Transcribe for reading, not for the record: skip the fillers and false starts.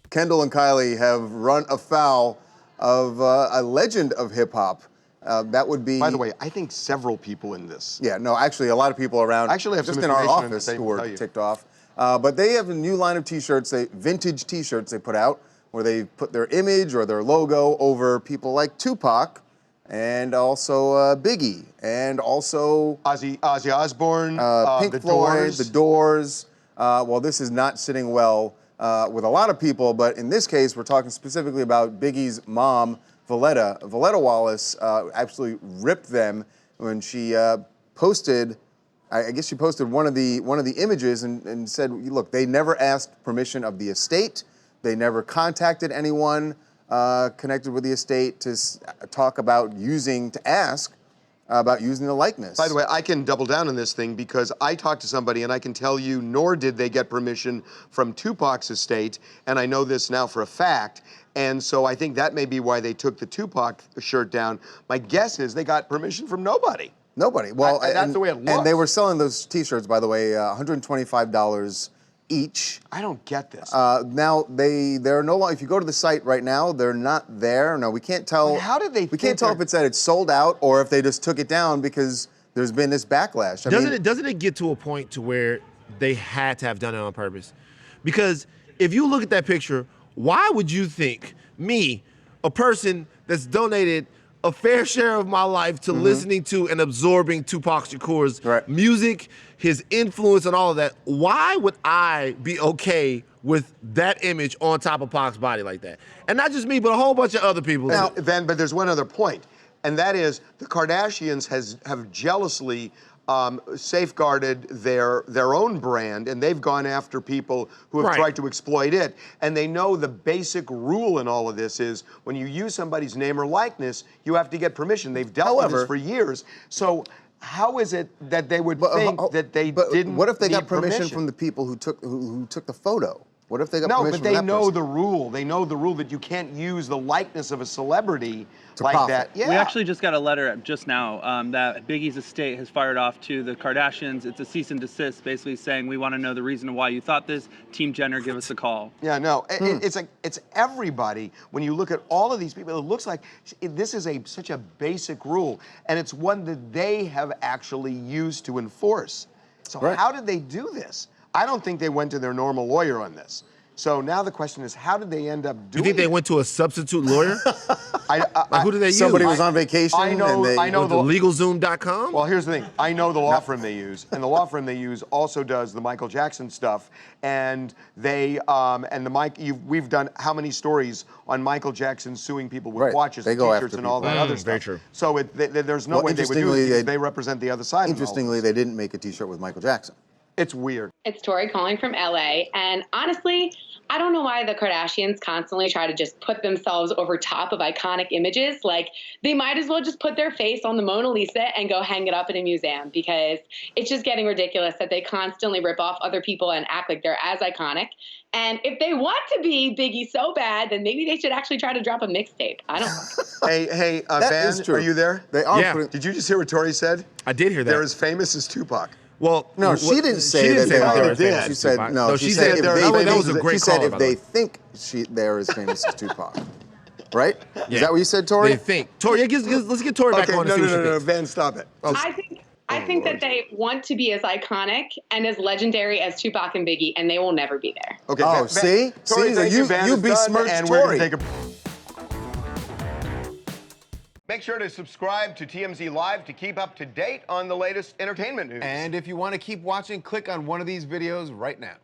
Kendall and Kylie have run afoul of a legend of hip hop. That would be. By the way, I think several people in this. Yeah, no, actually, a lot of people around. Actually, have just some in our information office that they who will were tell you. ticked off. But they have a new line of T-shirts, vintage T-shirts they put out, where they put their image or their logo over people like Tupac, and also Biggie, and also Ozzy Osbourne, Pink the Floyd, Doors. The Doors. Well, this is not sitting well with a lot of people, but in this case, we're talking specifically about Biggie's mom, Valletta. Valletta Wallace absolutely ripped them when she posted. I guess she posted one of the images and said, "Look, they never asked permission of the estate. They never contacted anyone connected with the estate to talk about using the likeness." By the way, I can double down on this thing because I talked to somebody and I can tell you, nor did they get permission from Tupac's estate, and I know this now for a fact. And so I think that may be why they took the Tupac shirt down. My guess is they got permission from nobody. Nobody. Well, that's the way it looks. And they were selling those T-shirts, by the way, $125 each. I don't get this. Now they're no longer. If you go to the site right now, they're not there. No, we can't tell. But how did they? We can't tell if it's sold out or if they just took it down because there's been this backlash. Doesn't it get to a point to where they had to have done it on purpose? Because if you look at that picture, why would you think me, a person that's donated a fair share of my life to listening to and absorbing Tupac Shakur's music, his influence and all of that, why would I be okay with that image on top of Pac's body like that? And not just me, but a whole bunch of other people. Now, Ben, but there's one other point, and that is the Kardashians have jealously safeguarded their own brand, and they've gone after people who have tried to exploit it. And they know the basic rule in all of this is when you use somebody's name or likeness, you have to get permission. They've dealt with this for years. So how is it that they would think that they didn't? What if they got permission from the people who took the photo? What if they got permission from that person? No, but they know the rule. They know the rule that you can't use the likeness of a celebrity like that. Yeah. We actually just got a letter just now that Biggie's estate has fired off to the Kardashians. It's a cease and desist, basically saying we want to know the reason why you thought this. Team Jenner, give us a call. Yeah, no, it's everybody. When you look at all of these people, it looks like this is such a basic rule, and it's one that they have actually used to enforce. So how did they do this? I don't think they went to their normal lawyer on this. So now the question is, how did they end up doing it? You think they went to a substitute lawyer? Like who did they use? Somebody was on vacation. I know the LegalZoom.com? Well, here's the thing. I know the law firm they use, and the law firm they use also does the Michael Jackson stuff. And we've done how many stories on Michael Jackson suing people with watches, and T-shirts, and all that other stuff. Very true. So there's no way they would do it because they represent the other side. Interestingly, they didn't make a T-shirt with Michael Jackson. It's weird. It's Tori calling from LA, and honestly, I don't know why the Kardashians constantly try to just put themselves over top of iconic images. Like, they might as well just put their face on the Mona Lisa and go hang it up in a museum, because it's just getting ridiculous that they constantly rip off other people and act like they're as iconic. And if they want to be Biggie so bad, then maybe they should actually try to drop a mixtape. I don't know. Hey, Ben, are you there? They are. Yeah. Did you just hear what Tori said? I did hear that. They're as famous as Tupac. Well, no, she didn't say that they are. She said no. She said if they think they're as famous as Tupac, right? Yeah. Is that what you said, Tori? They think. Tori, let's get Tori back on. No, Ben, stop it. I think that they want to be as iconic and as legendary as Tupac and Biggie, and they will never be there. Okay. Oh, see, you besmirched Tori. Make sure to subscribe to TMZ Live to keep up to date on the latest entertainment news. And if you want to keep watching, click on one of these videos right now.